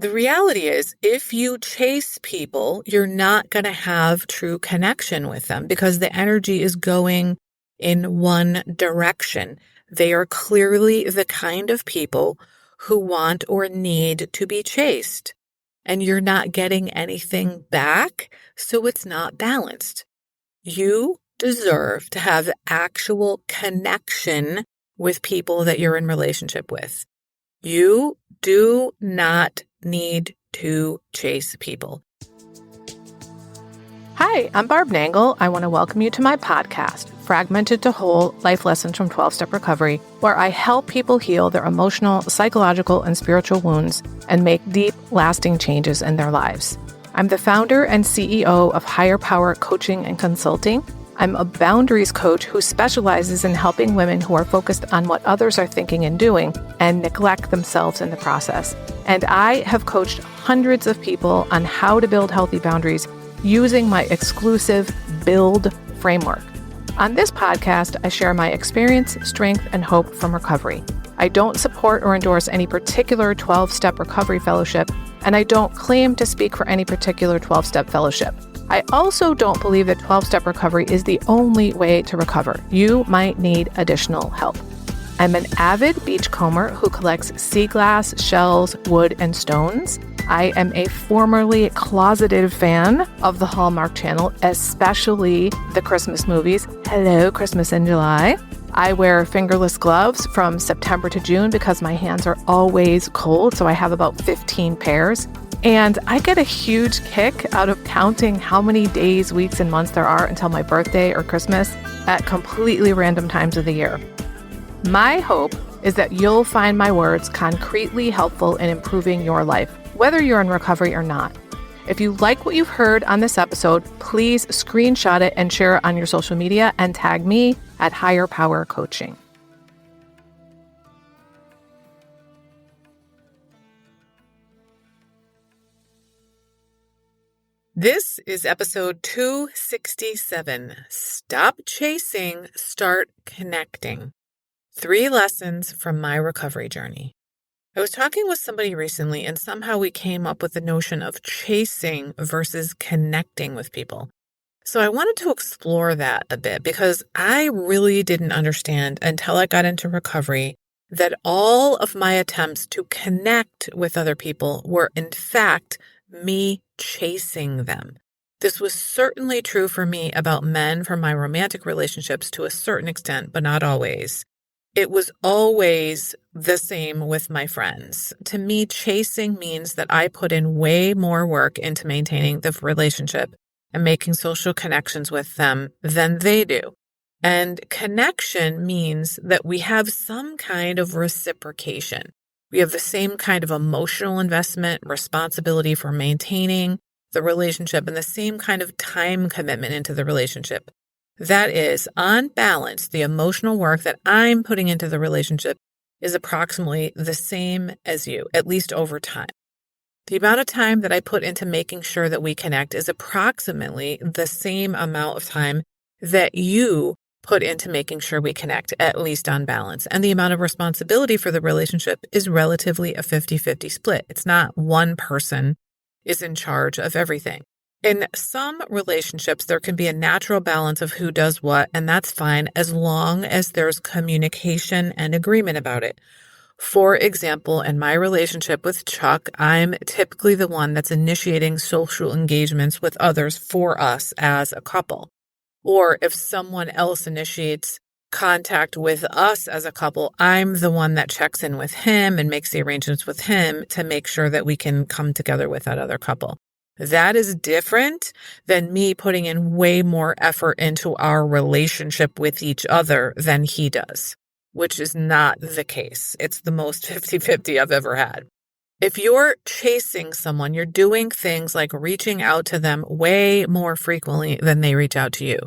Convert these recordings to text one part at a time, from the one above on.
The reality is, if you chase people, you're not going to have true connection with them because the energy is going in one direction. They are clearly the kind of people who want or need to be chased, and you're not getting anything back, so it's not balanced. You deserve to have actual connection with people that you're in relationship with. You do not need to chase people. Hi, I'm Barb Nangle. I want to welcome you to my podcast, Fragmented to Whole, Life Lessons from 12-Step Recovery, where I help people heal their emotional, psychological, and spiritual wounds and make deep, lasting changes in their lives. I'm the founder and CEO of Higher Power Coaching and Consulting. I'm a boundaries coach who specializes in helping women who are focused on what others are thinking and doing and neglect themselves in the process. And I have coached hundreds of people on how to build healthy boundaries using my exclusive Build framework. On this podcast, I share my experience, strength, and hope from recovery. I don't support or endorse any particular 12-step recovery fellowship, and I don't claim to speak for any particular 12-step fellowship. I also don't believe that 12-step recovery is the only way to recover. You might need additional help. I'm an avid beachcomber who collects sea glass, shells, wood, and stones. I am a formerly closeted fan of the Hallmark Channel, especially the Christmas movies. Hello, Christmas in July. I wear fingerless gloves from September to June because my hands are always cold, so I have about 15 pairs. And I get a huge kick out of counting how many days, weeks, and months there are until my birthday or Christmas at completely random times of the year. My hope is that you'll find my words concretely helpful in improving your life, whether you're in recovery or not. If you like what you've heard on this episode, please screenshot it and share it on your social media and tag me at Higher Power Coaching. This is episode 267. Stop chasing, start connecting. 3 lessons from my recovery journey. I was talking with somebody recently, and somehow we came up with the notion of chasing versus connecting with people. So I wanted to explore that a bit because I really didn't understand until I got into recovery that all of my attempts to connect with other people were in fact me chasing them. This was certainly true for me about men from my romantic relationships to a certain extent, but not always. It was always the same with my friends. To me, chasing means that I put in way more work into maintaining the relationship and making social connections with them than they do. And connection means that we have some kind of reciprocation. We have the same kind of emotional investment, responsibility for maintaining the relationship, and the same kind of time commitment into the relationship. That is, on balance, the emotional work that I'm putting into the relationship is approximately the same as you, at least over time. The amount of time that I put into making sure that we connect is approximately the same amount of time that you put into making sure we connect, at least on balance. And the amount of responsibility for the relationship is relatively a 50-50 split. It's not one person is in charge of everything. In some relationships, there can be a natural balance of who does what, and that's fine as long as there's communication and agreement about it. For example, in my relationship with Chuck, I'm typically the one that's initiating social engagements with others for us as a couple. Or if someone else initiates contact with us as a couple, I'm the one that checks in with him and makes the arrangements with him to make sure that we can come together with that other couple. That is different than me putting in way more effort into our relationship with each other than he does, which is not the case. It's the most 50-50 I've ever had. If you're chasing someone, you're doing things like reaching out to them way more frequently than they reach out to you.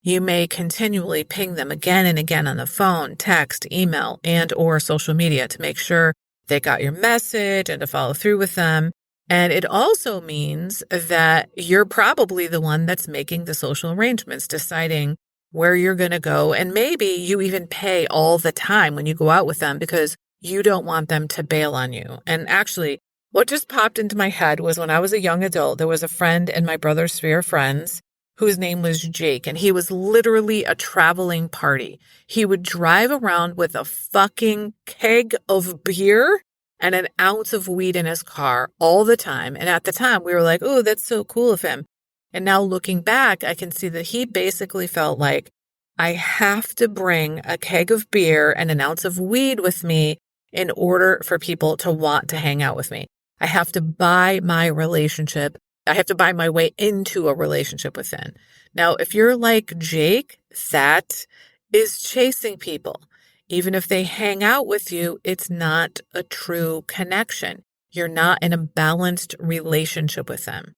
You may continually ping them again and again on the phone, text, email, and or social media to make sure they got your message and to follow through with them. And it also means that you're probably the one that's making the social arrangements, deciding where you're going to go. And maybe you even pay all the time when you go out with them because you don't want them to bail on you. And actually, What just popped into my head was when I was a young adult, there was a friend in my brother's sphere of friends whose name was Jake, and he was literally a traveling party. He would drive around with a fucking keg of beer and an ounce of weed in his car all the time. And at the time, we were like, oh, that's so cool of him. And now looking back, I can see that he basically felt like I have to bring a keg of beer and an ounce of weed with me in order for people to want to hang out with me. I have to buy my relationship. I have to buy my way into a relationship with them. Now, if you're like Jake, that is chasing people. Even if they hang out with you, it's not a true connection. You're not in a balanced relationship with them.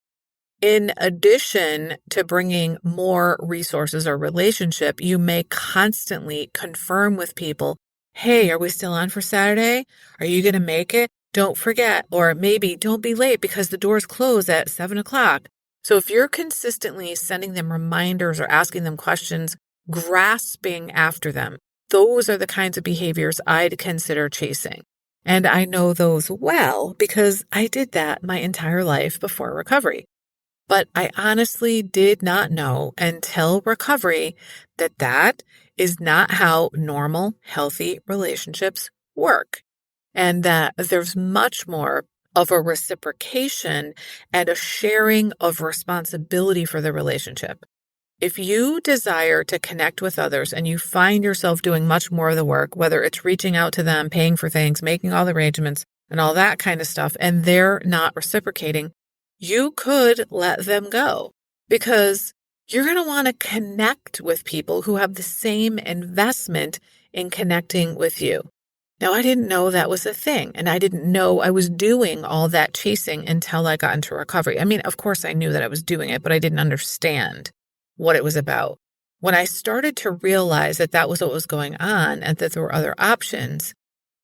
In addition to bringing more resources or relationship, you may constantly confirm with people, hey, are we still on for Saturday? Are you going to make it? Don't forget, or maybe don't be late because the doors close at 7:00. So if you're consistently sending them reminders or asking them questions, grasping after them, those are the kinds of behaviors I'd consider chasing. And I know those well because I did that my entire life before recovery. But I honestly did not know until recovery that that is not how normal, healthy relationships work. And that there's much more of a reciprocation and a sharing of responsibility for the relationship. If you desire to connect with others and you find yourself doing much more of the work, whether it's reaching out to them, paying for things, making all the arrangements, and all that kind of stuff, and they're not reciprocating, you could let them go because you're going to want to connect with people who have the same investment in connecting with you. Now, I didn't know that was a thing, and I didn't know I was doing all that chasing until I got into recovery. I mean, of course, I knew that I was doing it, but I didn't understand what it was about. When I started to realize that that was what was going on and that there were other options,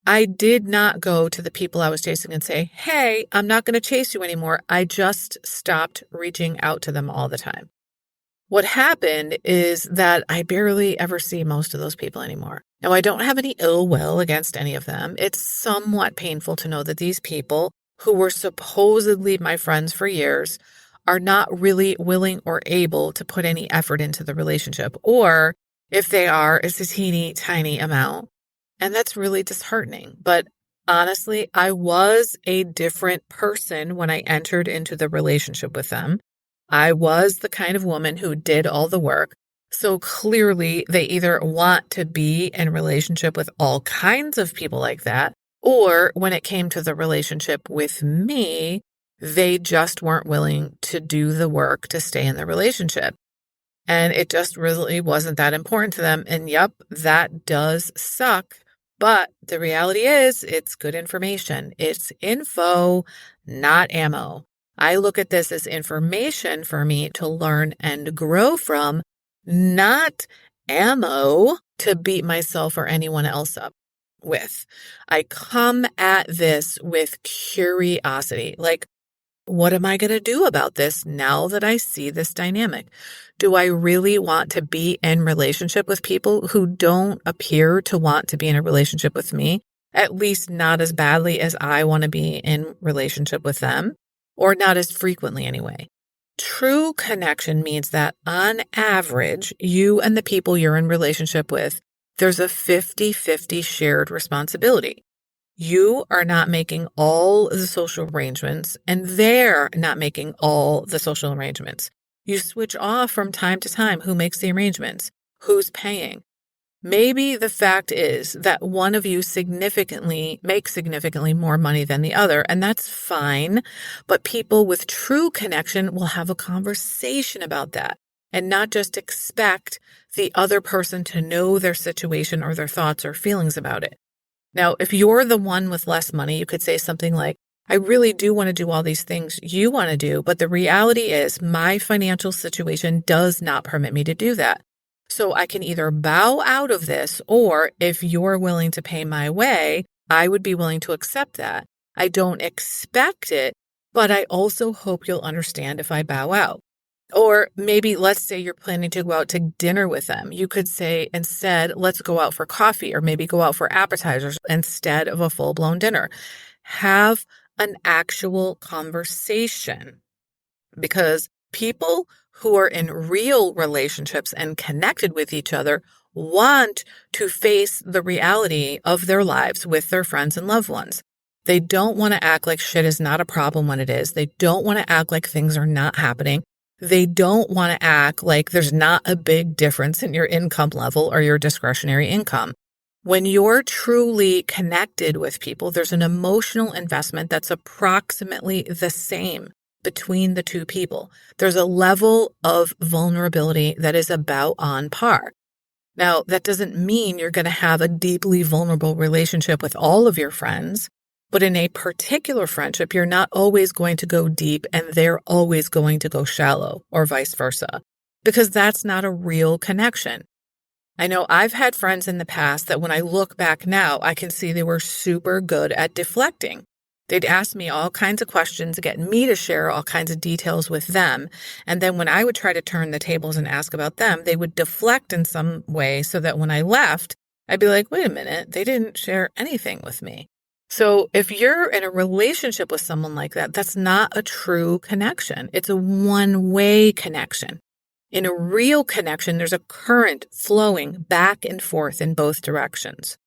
I did not go to the people I was chasing and say, hey, I'm not going to chase you anymore. I just stopped reaching out to them all the time. What happened is that I barely ever see most of those people anymore. Now, I don't have any ill will against any of them. It's somewhat painful to know that these people who were supposedly my friends for years are not really willing or able to put any effort into the relationship. Or if they are, it's a teeny tiny amount. And that's really disheartening. But honestly, I was a different person when I entered into the relationship with them. I was the kind of woman who did all the work. So clearly they either want to be in relationship with all kinds of people like that, or when it came to the relationship with me, they just weren't willing to do the work to stay in the relationship. And it just really wasn't that important to them. And yep, that does suck. But the reality is it's good information. It's info, not ammo. I look at this as information for me to learn and grow from, not ammo to beat myself or anyone else up with. I come at this with curiosity. Like, what am I going to do about this now that I see this dynamic? Do I really want to be in relationship with people who don't appear to want to be in a relationship with me? At least not as badly as I want to be in relationship with them, or not as frequently anyway. True connection means that on average, you and the people you're in relationship with, there's a 50-50 shared responsibility. You are not making all the social arrangements, and they're not making all the social arrangements. You switch off from time to time who makes the arrangements, who's paying. Maybe the fact is that one of you makes significantly more money than the other, and that's fine. But people with true connection will have a conversation about that and not just expect the other person to know their situation or their thoughts or feelings about it. Now, if you're the one with less money, you could say something like, I really do want to do all these things you want to do, but the reality is my financial situation does not permit me to do that. So I can either bow out of this, or if you're willing to pay my way, I would be willing to accept that. I don't expect it, but I also hope you'll understand if I bow out. Or maybe let's say you're planning to go out to dinner with them. You could say instead, let's go out for coffee, or maybe go out for appetizers instead of a full-blown dinner. Have an actual conversation. Because people who are in real relationships and connected with each other want to face the reality of their lives with their friends and loved ones. They don't want to act like shit is not a problem when it is. They don't want to act like things are not happening. They don't want to act like there's not a big difference in your income level or your discretionary income. When you're truly connected with people, there's an emotional investment that's approximately the same between the two people. There's a level of vulnerability that is about on par. Now, that doesn't mean you're going to have a deeply vulnerable relationship with all of your friends, but in a particular friendship, you're not always going to go deep and they're always going to go shallow, or vice versa, because that's not a real connection. I know I've had friends in the past that when I look back now, I can see they were super good at deflecting. They'd ask me all kinds of questions, get me to share all kinds of details with them. And then when I would try to turn the tables and ask about them, they would deflect in some way so that when I left, I'd be like, wait a minute, they didn't share anything with me. So if you're in a relationship with someone like that, that's not a true connection. It's a one-way connection. In a real connection, there's a current flowing back and forth in both directions.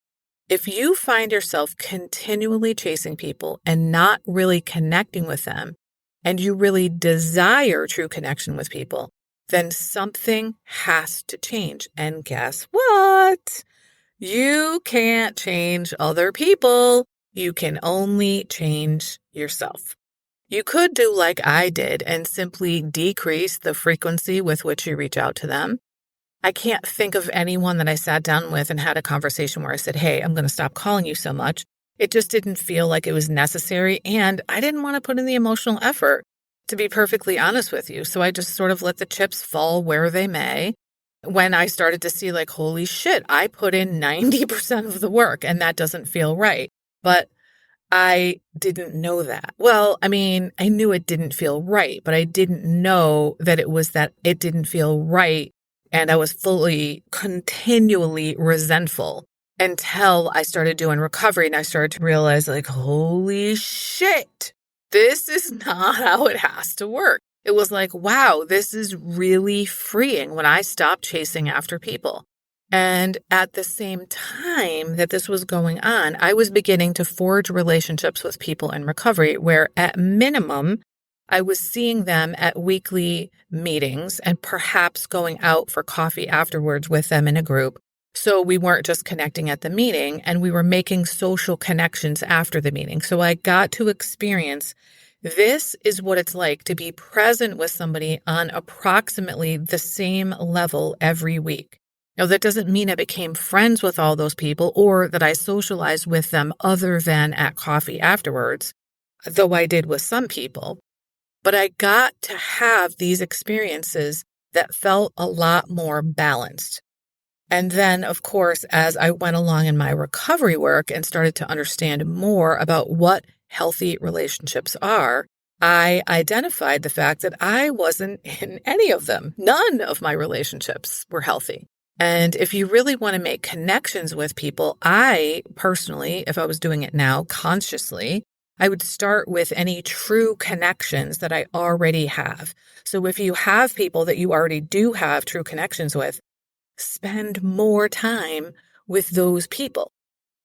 If you find yourself continually chasing people and not really connecting with them, and you really desire true connection with people, then something has to change. And guess what? You can't change other people. You can only change yourself. You could do like I did and simply decrease the frequency with which you reach out to them. I can't think of anyone that I sat down with and had a conversation where I said, hey, I'm going to stop calling you so much. It just didn't feel like it was necessary, and I didn't want to put in the emotional effort, to be perfectly honest with you. So I just sort of let the chips fall where they may. When I started to see like, holy shit, I put in 90% of the work and that doesn't feel right. But I didn't know that. Well, I mean, I knew it didn't feel right, but I didn't know that it was that it didn't feel right. And I was continually resentful until I started doing recovery and I started to realize like, holy shit, this is not how it has to work. It was like, wow, this is really freeing when I stopped chasing after people. And at the same time that this was going on, I was beginning to forge relationships with people in recovery where at minimum, I was seeing them at weekly meetings and perhaps going out for coffee afterwards with them in a group. So we weren't just connecting at the meeting and we were making social connections after the meeting. So I got to experience this is what it's like to be present with somebody on approximately the same level every week. Now, that doesn't mean I became friends with all those people or that I socialized with them other than at coffee afterwards, though I did with some people. But I got to have these experiences that felt a lot more balanced. And then, of course, as I went along in my recovery work and started to understand more about what healthy relationships are, I identified the fact that I wasn't in any of them. None of my relationships were healthy. And if you really want to make connections with people, I personally, if I was doing it now consciously, I would start with any true connections that I already have. So if you have people that you already do have true connections with, spend more time with those people.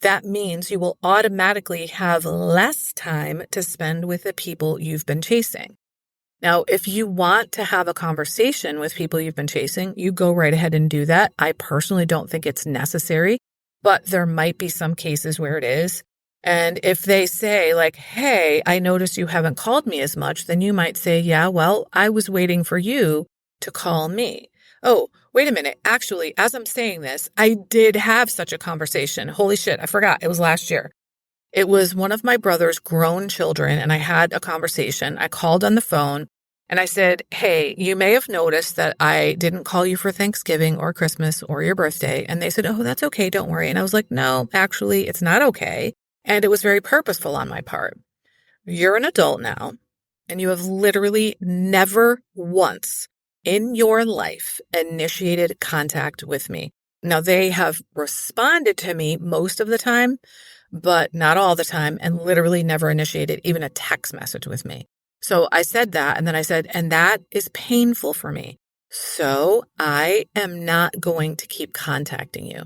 That means you will automatically have less time to spend with the people you've been chasing. Now, if you want to have a conversation with people you've been chasing, you go right ahead and do that. I personally don't think it's necessary, but there might be some cases where it is. And if they say like, hey, I noticed you haven't called me as much, then you might say, yeah, well, I was waiting for you to call me. Oh, wait a minute. Actually, as I'm saying this, I did have such a conversation. Holy shit, I forgot. It was last year. It was one of my brother's grown children, and I had a conversation. I called on the phone, and I said, hey, you may have noticed that I didn't call you for Thanksgiving or Christmas or your birthday. And they said, oh, that's okay. Don't worry. And I was like, no, actually, it's not okay. And it was very purposeful on my part. You're an adult now, and you have literally never once in your life initiated contact with me. Now, they have responded to me most of the time, but not all the time, and literally never initiated even a text message with me. So I said that, and then I said, and that is painful for me. So I am not going to keep contacting you.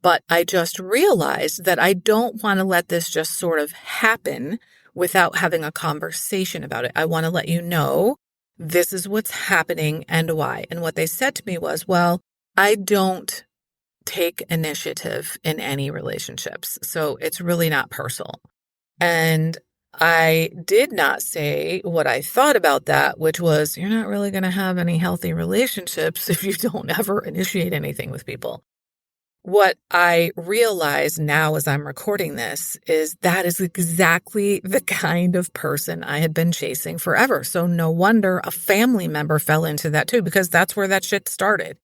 But I just realized that I don't want to let this just sort of happen without having a conversation about it. I want to let you know this is what's happening and why. And what they said to me was, well, I don't take initiative in any relationships, so it's really not personal. And I did not say what I thought about that, which was you're not really going to have any healthy relationships if you don't ever initiate anything with people. What I realize now as I'm recording this is that is exactly the kind of person I had been chasing forever. So no wonder a family member fell into that too, because that's where that shit started.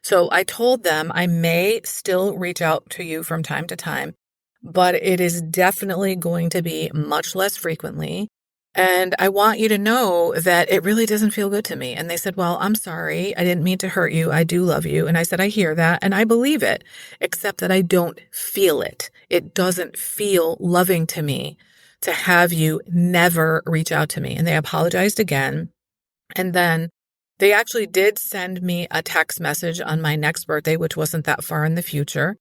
So I told them I may still reach out to you from time to time, but it is definitely going to be much less frequently. And I want you to know that it really doesn't feel good to me. And they said, well, I'm sorry. I didn't mean to hurt you. I do love you. And I said, I hear that and I believe it, except that I don't feel it. It doesn't feel loving to me to have you never reach out to me. And they apologized again. And then they actually did send me a text message on my next birthday, which wasn't that far in the future.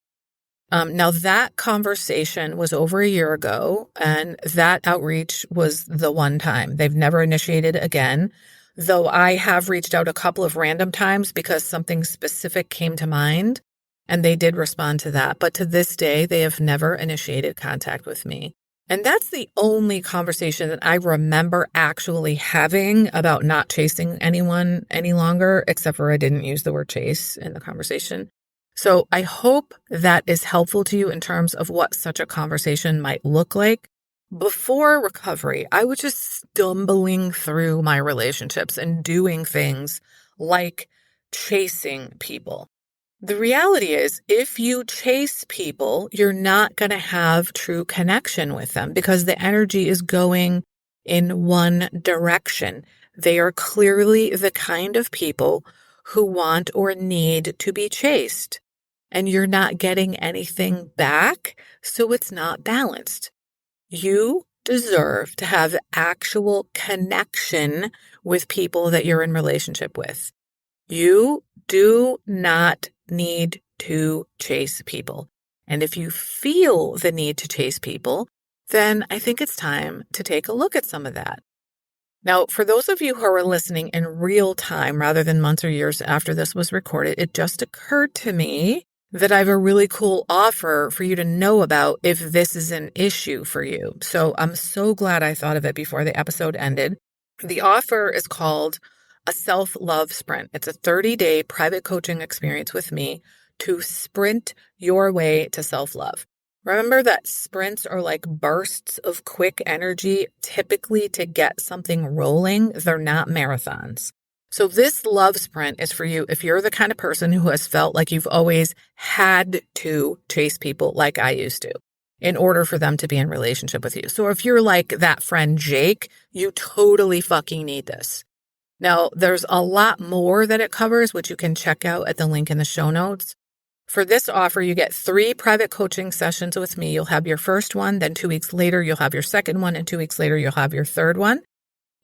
Now, that conversation was over a year ago, and that outreach was the one time. They've never initiated again, though I have reached out a couple of random times because something specific came to mind, and they did respond to that. But to this day, they have never initiated contact with me. And that's the only conversation that I remember actually having about not chasing anyone any longer, except for I didn't use the word chase in the conversation. So I hope that is helpful to you in terms of what such a conversation might look like. Before recovery, I was just stumbling through my relationships and doing things like chasing people. The reality is, if you chase people, you're not going to have true connection with them because the energy is going in one direction. They are clearly the kind of people who want or need to be chased, and you're not getting anything back, so it's not balanced. You deserve to have actual connection with people that you're in relationship with. You do not need to chase people. And if you feel the need to chase people, then I think it's time to take a look at some of that. Now, for those of you who are listening in real time rather than months or years after this was recorded, it just occurred to me that I have a really cool offer for you to know about if this is an issue for you. So I'm so glad I thought of it before the episode ended. The offer is called a self-love sprint. It's a 30-day private coaching experience with me to sprint your way to self-love. Remember that sprints are like bursts of quick energy, typically to get something rolling. They're not marathons. So this love sprint is for you if you're the kind of person who has felt like you've always had to chase people like I used to in order for them to be in relationship with you. So if you're like that friend Jake, you totally fucking need this. Now, there's a lot more that it covers, which you can check out at the link in the show notes. For this offer, you get 3 private coaching sessions with me. You'll have your first one, then 2 weeks later, you'll have your second one, and 2 weeks later, you'll have your third one.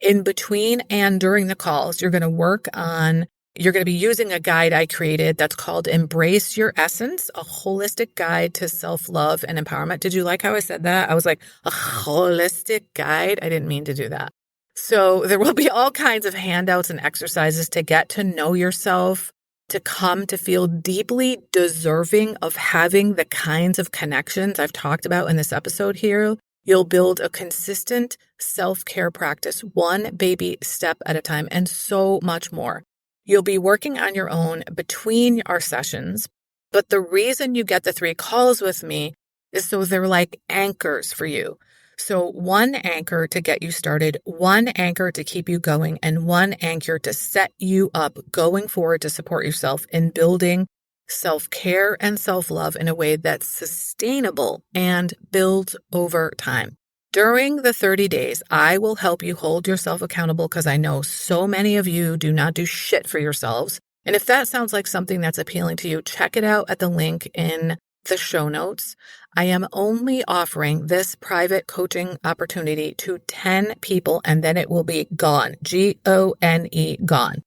In between and during the calls, you're going to be using a guide I created that's called Embrace Your Essence, a holistic guide to self-love and empowerment. Did you like how I said that? I was like, a holistic guide? I didn't mean to do that. So there will be all kinds of handouts and exercises to get to know yourself, to come to feel deeply deserving of having the kinds of connections I've talked about in this episode here. You'll build a consistent self-care practice, one baby step at a time, and so much more. You'll be working on your own between our sessions, but the reason you get the 3 calls with me is so they're like anchors for you. So one anchor to get you started, one anchor to keep you going, and one anchor to set you up going forward to support yourself in building self-care and self-love in a way that's sustainable and builds over time. During the 30 days, I will help you hold yourself accountable because I know so many of you do not do shit for yourselves. And if that sounds like something that's appealing to you, check it out at the link in the show notes, I am only offering this private coaching opportunity to 10 people, and then it will be gone. Gone, gone.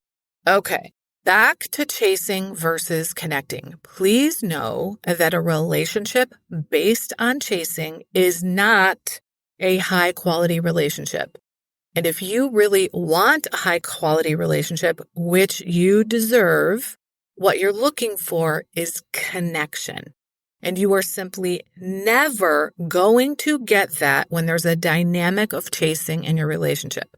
Okay. Back to chasing versus connecting. Please know that a relationship based on chasing is not a high quality relationship. And if you really want a high quality relationship, which you deserve, what you're looking for is connection. And you are simply never going to get that when there's a dynamic of chasing in your relationship.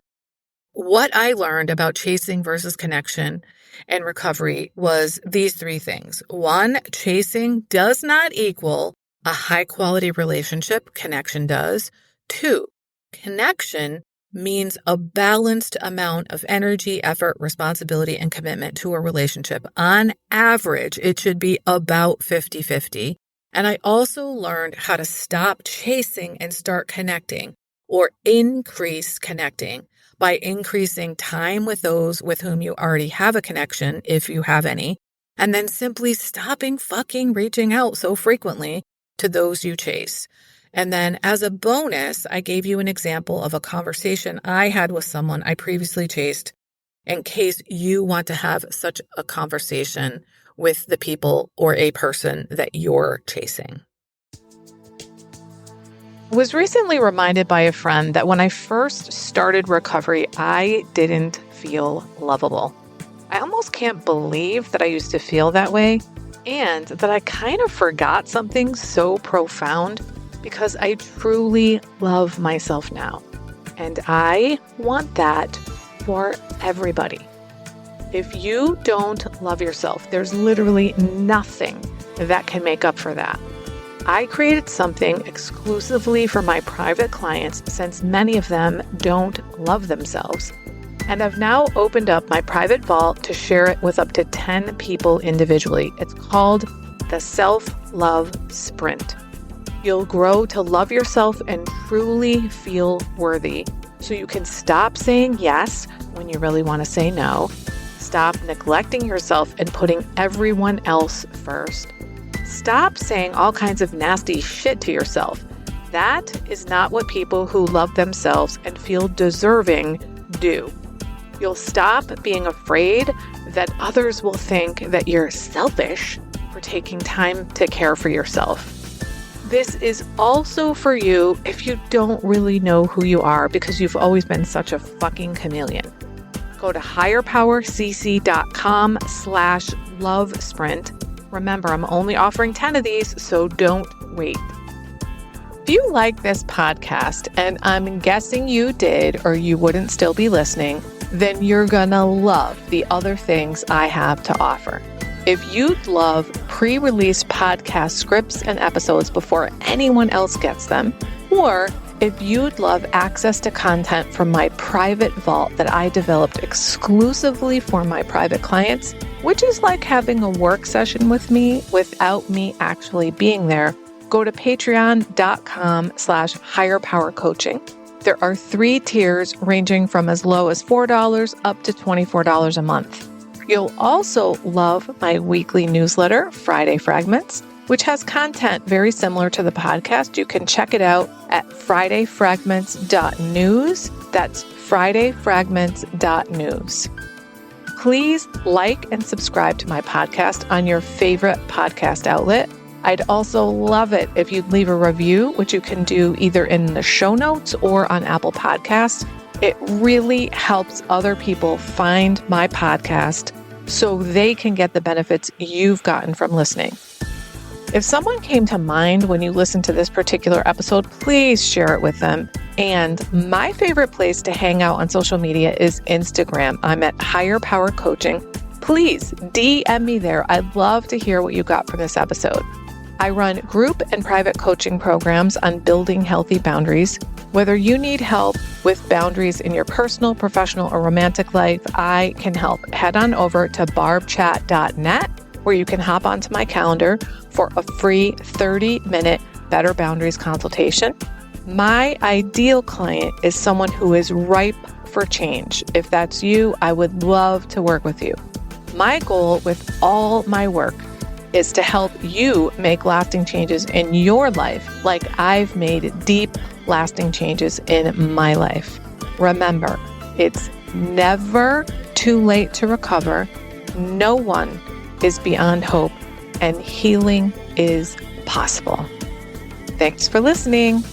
What I learned about chasing versus connection and recovery was these three things. One, chasing does not equal a high quality relationship. Connection does. Two, connection means a balanced amount of energy, effort, responsibility, and commitment to a relationship. On average, it should be about 50-50. And I also learned how to stop chasing and start connecting, or increase connecting, by increasing time with those with whom you already have a connection, if you have any, and then simply stopping fucking reaching out so frequently to those you chase. And then as a bonus, I gave you an example of a conversation I had with someone I previously chased in case you want to have such a conversation with the people or a person that you're chasing. I was recently reminded by a friend that when I first started recovery, I didn't feel lovable. I almost can't believe that I used to feel that way, and that I kind of forgot something so profound, because I truly love myself now. And I want that for everybody. If you don't love yourself, there's literally nothing that can make up for that. I created something exclusively for my private clients, since many of them don't love themselves. And I've now opened up my private vault to share it with up to 10 people individually. It's called the Self-Love Sprint. You'll grow to love yourself and truly feel worthy, so you can stop saying yes when you really want to say no, stop neglecting yourself and putting everyone else first. Stop saying all kinds of nasty shit to yourself. That is not what people who love themselves and feel deserving do. You'll stop being afraid that others will think that you're selfish for taking time to care for yourself. This is also for you if you don't really know who you are because you've always been such a fucking chameleon. Go to higherpowercc.com/love sprint. Remember, I'm only offering 10 of these, so don't wait. If you like this podcast, and I'm guessing you did or you wouldn't still be listening, then you're gonna love the other things I have to offer. If you'd love pre-released podcast scripts and episodes before anyone else gets them, or if you'd love access to content from my private vault that I developed exclusively for my private clients, which is like having a work session with me without me actually being there, go to patreon.com/higherpowercoaching. There are 3 tiers ranging from as low as $4 up to $24 a month. You'll also love my weekly newsletter, Friday Fragments, which has content very similar to the podcast. You can check it out at fridayfragments.news. That's fridayfragments.news. Please like and subscribe to my podcast on your favorite podcast outlet. I'd also love it if you'd leave a review, which you can do either in the show notes or on Apple Podcasts. It really helps other people find my podcast so they can get the benefits you've gotten from listening. If someone came to mind when you listen to this particular episode, please share it with them. And my favorite place to hang out on social media is Instagram. I'm at Higher Power Coaching. Please DM me there. I'd love to hear what you got from this episode. I run group and private coaching programs on building healthy boundaries. Whether you need help with boundaries in your personal, professional, or romantic life, I can help. Head on over to barbchat.net, where you can hop onto my calendar for a free 30-minute Better Boundaries consultation. My ideal client is someone who is ripe for change. If that's you, I would love to work with you. My goal with all my work is to help you make lasting changes in your life, like I've made deep, lasting changes in my life. Remember, it's never too late to recover. No one is beyond hope, and healing is possible. Thanks for listening.